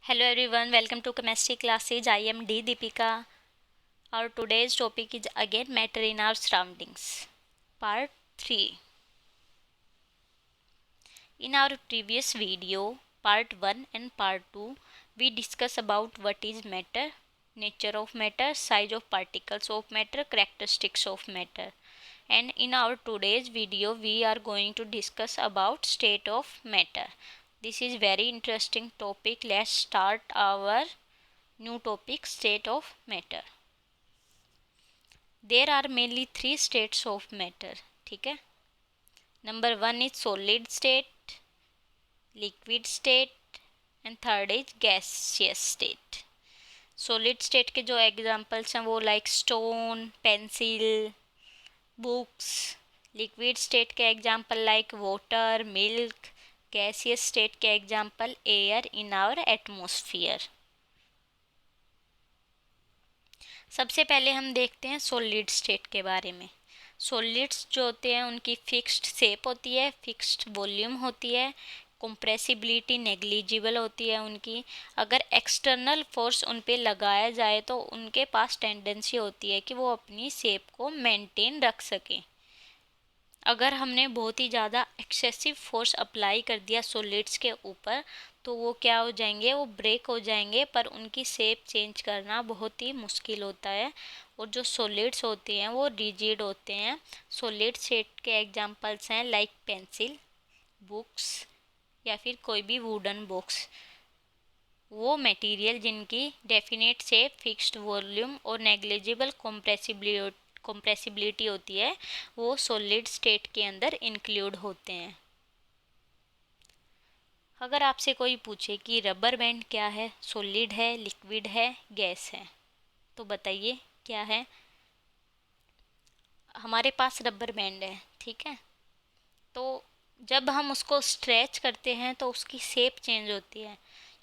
Hello everyone, welcome to chemistry classes. I am D Deepika. Our today's topic is again matter in our surroundings. Part 3. In our previous video, part 1 and part 2, we discuss about what is matter, nature of matter, size of particles of matter, characteristics of matter. And in our today's video, we are going to discuss about state of matter. This is very interesting topic. Let's start our new topic, state of matter. There are mainly three states of matter. ठीक है. Number 1 is solid state, liquid state and third is gaseous state. Solid state के जो examples हैं वो like stone, pencil, books. Liquid state के example like water, milk. Gaseous state के example air in our atmosphere. सबसे पहले हम देखते हैं सॉलिड स्टेट के बारे में. सॉलिड्स जो होते हैं उनकी फिक्स्ड शेप होती है, फिक्स्ड वॉल्यूम होती है, कंप्रेसिबिलिटी नेग्लिजिबल होती है उनकी. अगर एक्सटर्नल फोर्स उन पे लगाया जाए तो उनके पास टेंडेंसी होती है कि वो अपनी शेप को मेंटेन रख सकें. अगर हमने बहुत ही ज़्यादा एक्सेसिव फोर्स अप्लाई कर दिया सॉलिड्स के ऊपर तो वो क्या हो जाएंगे, वो ब्रेक हो जाएंगे, पर उनकी शेप चेंज करना बहुत ही मुश्किल होता है. और जो सॉलिड्स होते हैं वो रिजिड होते हैं. सॉलिड स्टेट के एग्जांपल्स हैं लाइक पेंसिल, बुक्स या फिर कोई भी वुडन बॉक्स. वो मटेरियल जिनकी डेफिनेट शेप, फिक्स्ड वॉल्यूम और नेग्लिजिबल कंप्रेसिबिलिटी होती है वो सॉलिड स्टेट के अंदर इंक्लूड होते हैं. अगर आपसे कोई पूछे कि रबर बैंड क्या है, सॉलिड है, लिक्विड है, गैस है, तो बताइए क्या है. हमारे पास रबर बैंड है, ठीक है. तो जब हम उसको स्ट्रेच करते हैं तो उसकी शेप चेंज होती है.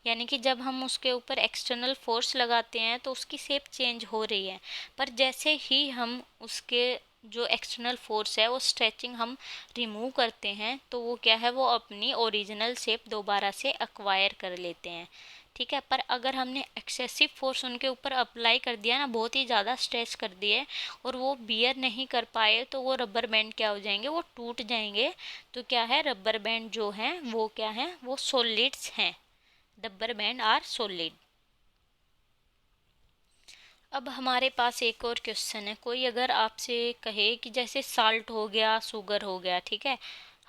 यानी कि जब हम उसके ऊपर एक्सटर्नल फोर्स लगाते हैं तो उसकी शेप चेंज हो रही है. पर जैसे ही हम उसके जो एक्सटर्नल फोर्स है वो स्ट्रेचिंग हम रिमूव करते हैं तो वो क्या है, वो अपनी ओरिजिनल शेप दोबारा से एक्वायर कर लेते हैं. ठीक है. पर अगर हमने एक्सेसिव फोर्स उनके ऊपर अप्लाई कर दिया ना, बहुत ही ज़्यादा स्ट्रेच कर दिए और वो बियर नहीं कर पाए तो वो रबर बैंड क्या हो जाएंगे, वो टूट जाएंगे. तो क्या है, रबर बैंड जो हैं वो क्या हैं, वो सॉलिड्स हैं. Rubber band are solid. अब हमारे पास एक और क्वेश्चन है. कोई अगर आपसे कहे कि जैसे साल्ट हो गया, शुगर हो गया, ठीक है,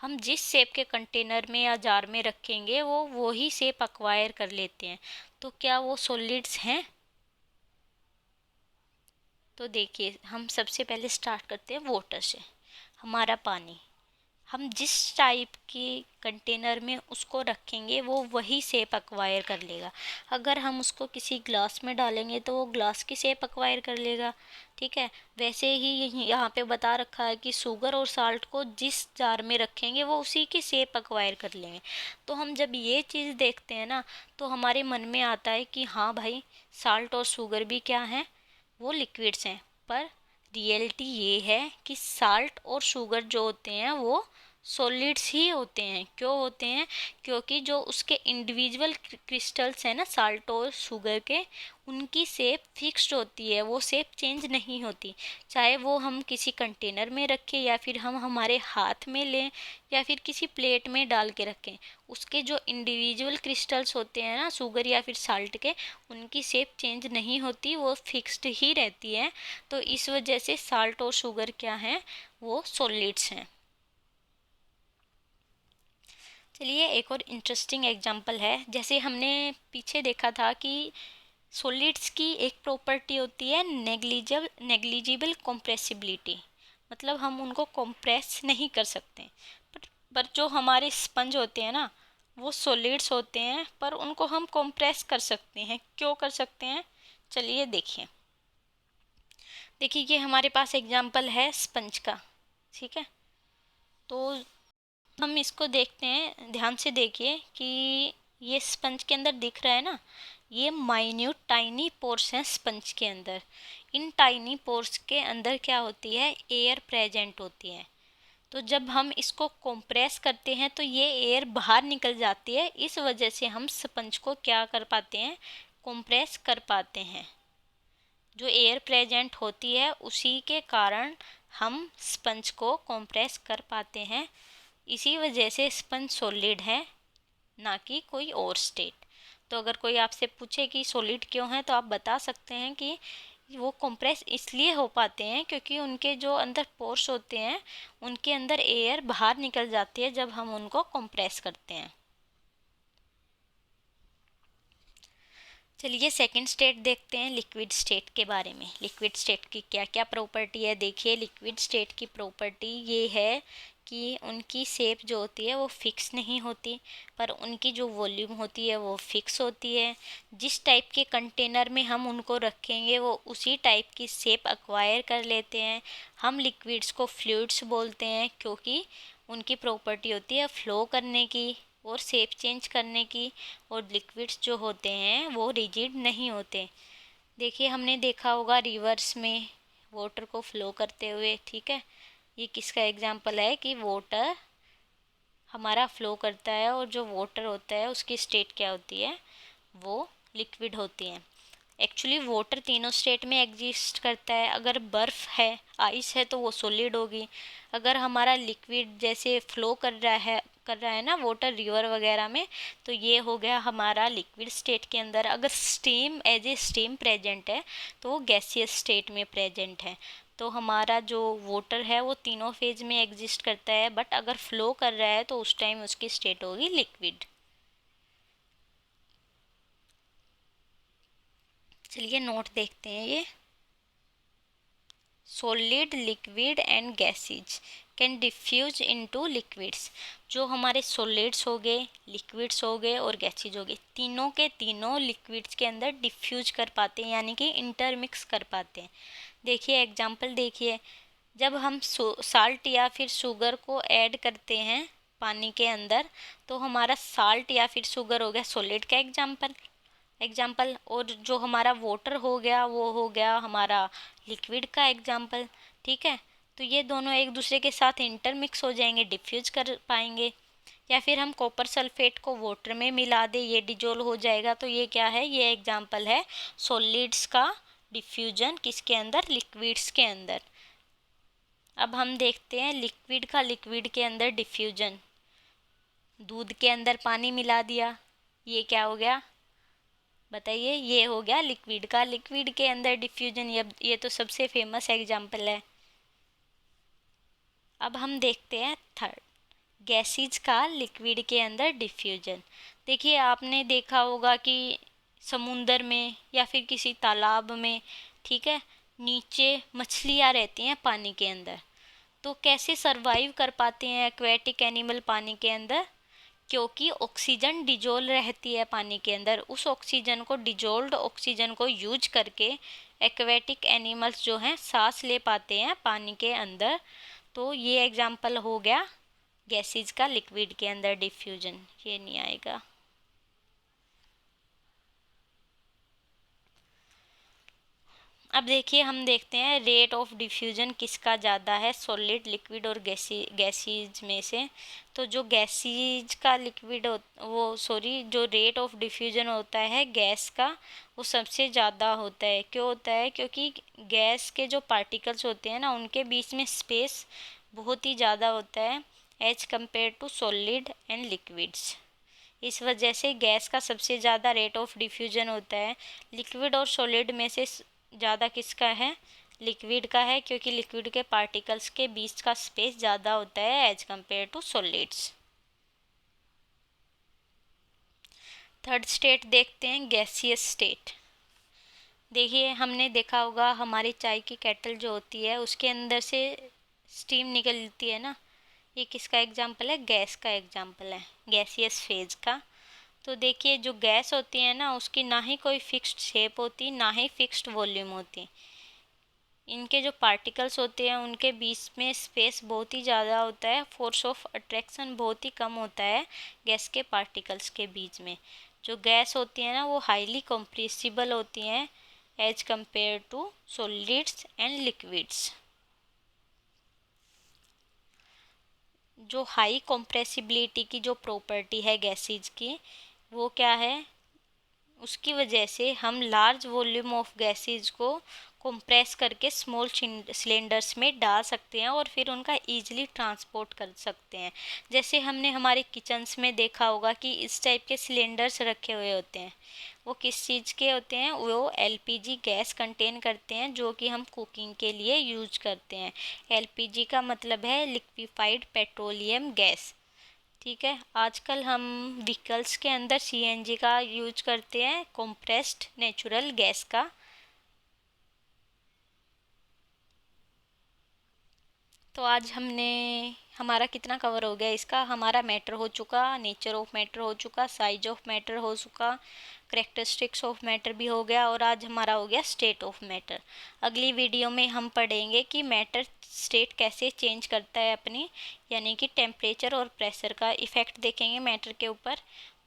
हम जिस शेप के कंटेनर में या जार में रखेंगे वो ही शेप अक्वायर कर लेते हैं, तो क्या वो सॉलिड्स हैं. तो देखिए, हम सबसे पहले स्टार्ट करते हैं वाटर से. हमारा पानी, हम जिस टाइप की कंटेनर में उसको रखेंगे वो वही शेप अक्वायर कर लेगा. अगर हम उसको किसी ग्लास में डालेंगे तो वो ग्लास की शेप अक्वायर कर लेगा. ठीक है. वैसे ही यहाँ पे बता रखा है कि शुगर और साल्ट को जिस जार में रखेंगे वो उसी की शेप अक्वायर कर लेंगे. तो हम जब ये चीज़ देखते हैं ना तो हमारे मन में आता है कि हाँ भाई, साल्ट और शुगर भी क्या हैं, वो लिक्विड्स हैं. पर रियलिटी ये है कि साल्ट और शुगर जो होते हैं वो सॉलिड्स ही होते हैं. क्यों होते हैं, क्योंकि जो उसके इंडिविजुअल क्रिस्टल्स हैं ना साल्ट और शुगर के, उनकी शेप फिक्स्ड होती है, वो शेप चेंज नहीं होती. चाहे वो हम किसी कंटेनर में रखें या फिर हम हमारे हाथ में लें या फिर किसी प्लेट में डाल के रखें, उसके जो इंडिविजुअल क्रिस्टल्स होते हैं ना शुगर या फिर साल्ट के, उनकी शेप चेंज नहीं होती, वो फिक्स्ड ही रहती है. तो इस वजह से साल्ट और शुगर क्या हैं, वो सॉलिड्स हैं. चलिए एक और इंटरेस्टिंग एग्जांपल है. जैसे हमने पीछे देखा था कि सॉलिड्स की एक प्रॉपर्टी होती है नेग्लिजिबल कंप्रेसिबिलिटी. मतलब हम उनको कंप्रेस नहीं कर सकते. पर जो हमारे स्पंज होते हैं ना वो सॉलिड्स होते हैं, पर उनको हम कंप्रेस कर सकते हैं. क्यों कर सकते हैं, चलिए देखिए. देखिए ये हमारे पास एग्जांपल है स्पंज का. ठीक है. तो हम इसको देखते हैं, ध्यान से देखिए कि ये स्पंज के अंदर दिख रहा है ना, ये माइन्यूट टाइनी पोर्स हैं स्पंज के अंदर. इन टाइनी पोर्स के अंदर क्या होती है, एयर प्रेजेंट होती है. तो जब हम इसको कंप्रेस करते हैं तो ये एयर बाहर निकल जाती है, इस वजह से हम स्पंज को क्या कर पाते हैं, कंप्रेस कर पाते हैं। जो एयर प्रेजेंट होती है उसी के कारण हम स्पंज को कंप्रेस कर पाते हैं। इसी वजह से स्पंज सॉलिड है, ना कि कोई और स्टेट। तो अगर कोई आपसे पूछे कि सॉलिड क्यों है, तो आप बता सकते हैं कि वो कंप्रेस इसलिए हो पाते हैं क्योंकि उनके जो अंदर पोर्स होते हैं उनके अंदर एयर बाहर निकल जाती है जब हम उनको कंप्रेस करते हैं। चलिए सेकंड स्टेट देखते हैं, लिक्विड स्टेट के बारे में। लिक्विड स्टेट की क्या क्या प्रॉपर्टी है, देखिए लिक्विड स्टेट की प्रॉपर्टी ये है कि उनकी शेप जो होती है वो फिक्स नहीं होती, पर उनकी जो वॉल्यूम होती है वो फिक्स होती है। जिस टाइप के कंटेनर में हम उनको रखेंगे वो उसी टाइप की शेप एक्वायर कर लेते हैं। हम लिक्विड्स को फ्लूइड्स बोलते हैं क्योंकि उनकी प्रॉपर्टी होती है फ्लो करने की और शेप चेंज करने की, और लिक्विड्स जो होते हैं वो रिजिड नहीं होते। देखिए हमने देखा होगा रिवर्स में वाटर को फ्लो करते हुए, ठीक है। ये किसका एग्जांपल है कि वाटर हमारा फ्लो करता है और जो वाटर होता है उसकी स्टेट क्या होती है, वो लिक्विड होती है। एक्चुअली वाटर तीनों स्टेट में एग्जिस्ट करता है। अगर बर्फ़ है, आइस है, तो वो सॉलिड होगी। अगर हमारा लिक्विड जैसे फ्लो कर रहा है ना वाटर रिवर वगैरह में, तो ये हो गया हमारा लिक्विड स्टेट के अंदर। अगर steam as a steam present है तो वो गैसियस स्टेट में प्रेजेंट है। तो हमारा जो वाटर है वो तीनों फेज में एग्जिस्ट करता है, बट अगर फ्लो कर रहा है तो उस टाइम उसकी स्टेट होगी लिक्विड। चलिए नोट देखते हैं ये। Solid, liquid and gases can diffuse into liquids. जो हमारे सॉलिड्स हो गए, लिक्विड्स हो गए और गैसेज हो गए, तीनों के तीनों लिक्विड्स के अंदर डिफ्यूज कर पाते हैं, यानी कि इंटरमिक्स कर पाते हैं। देखिए एग्जांपल देखिए, जब हम साल्ट या फिर शुगर को ऐड करते हैं पानी के अंदर, तो हमारा साल्ट या फिर शुगर हो गया सॉलिड का एग्जाम्पल, और जो हमारा वाटर हो गया वो हो गया हमारा लिक्विड का एग्जाम्पल, ठीक है। तो ये दोनों एक दूसरे के साथ इंटरमिक्स हो जाएंगे, डिफ्यूज कर पाएंगे। या फिर हम कॉपर सल्फेट को वाटर में मिला दे, ये डिजोल्व हो जाएगा। तो ये क्या है, ये एग्जाम्पल है सॉलिड्स का डिफ्यूजन किसके अंदर, लिक्विड्स के अंदर। अब हम देखते हैं लिक्विड का लिक्विड के अंदर डिफ्यूजन। दूध के अंदर पानी मिला दिया, ये क्या हो गया बताइए, ये हो गया लिक्विड का लिक्विड के अंदर डिफ्यूजन। ये तो सबसे फेमस एग्जाम्पल है। अब हम देखते हैं थर्ड, गैसेज का लिक्विड के अंदर डिफ्यूजन। देखिए आपने देखा होगा कि समुंदर में या फिर किसी तालाब में, ठीक है, नीचे मछलियाँ रहती हैं पानी के अंदर। तो कैसे सरवाइव कर पाते हैं एक्वेटिक एनिमल पानी के अंदर, क्योंकि ऑक्सीजन डिजोल्व रहती है पानी के अंदर। उस ऑक्सीजन को, डिजोल्व्ड ऑक्सीजन को यूज करके एक्वेटिक एनिमल्स जो हैं सांस ले पाते हैं पानी के अंदर। तो ये एग्जाम्पल हो गया गैसेज का लिक्विड के अंदर डिफ्यूजन। ये नहीं आएगा। अब देखिए हम देखते हैं रेट ऑफ डिफ्यूजन किसका ज़्यादा है, सॉलिड, लिक्विड और गैसीज में से। तो जो गैसीज का लिक्विड जो रेट ऑफ डिफ्यूजन होता है गैस का, वो सबसे ज़्यादा होता है। क्यों होता है, क्योंकि गैस के जो पार्टिकल्स होते हैं ना उनके बीच में स्पेस बहुत ही ज़्यादा होता है as compare to solid and liquids. इस वजह से गैस का सबसे ज़्यादा रेट ऑफ डिफ्यूजन होता है। लिक्विड और सॉलिड में से ज़्यादा किसका है, लिक्विड का है, क्योंकि लिक्विड के पार्टिकल्स के बीच का स्पेस ज़्यादा होता है as compare to solids. Third state देखते हैं, गैसियस स्टेट। देखिए हमने देखा होगा हमारी चाय की केटल जो होती है उसके अंदर से स्टीम निकलती है ना, ये किसका एग्जाम्पल है, गैस का एग्जाम्पल है, गैसियस फेज का। तो देखिए जो गैस होती है ना उसकी ना ही कोई फिक्स्ड शेप होती, ना ही फिक्स्ड वॉल्यूम होती। इनके जो पार्टिकल्स होते हैं उनके बीच में स्पेस बहुत ही ज़्यादा होता है, फोर्स ऑफ अट्रैक्शन बहुत ही कम होता है गैस के पार्टिकल्स के बीच में। जो गैस होती है ना वो हाईली कंप्रेसिबल होती हैं as compare to solids and liquids. जो हाई कॉम्प्रेसिबिलिटी की जो प्रॉपर्टी है गैसेज की, वो क्या है, उसकी वजह से हम लार्ज वॉल्यूम ऑफ गैसेज को कंप्रेस करके स्मॉल सिलेंडर्स में डाल सकते हैं और फिर उनका ईजिली ट्रांसपोर्ट कर सकते हैं। जैसे हमने हमारे किचन्स में देखा होगा कि इस टाइप के सिलेंडर्स रखे हुए होते हैं, वो किस चीज़ के होते हैं, वो एलपीजी गैस कंटेन करते हैं जो कि हम कुकिंग के लिए यूज करते हैं। एलपीजी का मतलब है लिक्विफाइड पेट्रोलियम गैस। ठीक है, आजकल हम व्हीकल्स के अंदर सीएनजी का यूज करते हैं, कंप्रेस्ड नेचुरल गैस का। तो आज हमने, हमारा कितना कवर हो गया इसका, हमारा मैटर हो चुका, नेचर ऑफ मैटर हो चुका, साइज ऑफ मैटर हो चुका, करेक्टरिस्टिक्स ऑफ मैटर भी हो गया, और आज हमारा हो गया स्टेट ऑफ मैटर। अगली वीडियो में हम पढ़ेंगे कि मैटर स्टेट कैसे चेंज करता है अपनी, यानी कि टेम्परेचर और प्रेशर का इफ़ेक्ट देखेंगे मैटर के ऊपर,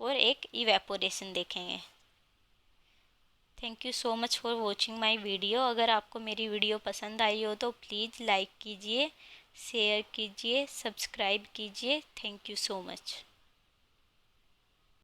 और एक इवेपोरेशन देखेंगे। Thank you so much for watching my video. अगर आपको मेरी वीडियो पसंद आई हो तो प्लीज़ लाइक कीजिए, शेयर कीजिए, सब्सक्राइब कीजिए। Thank you so much.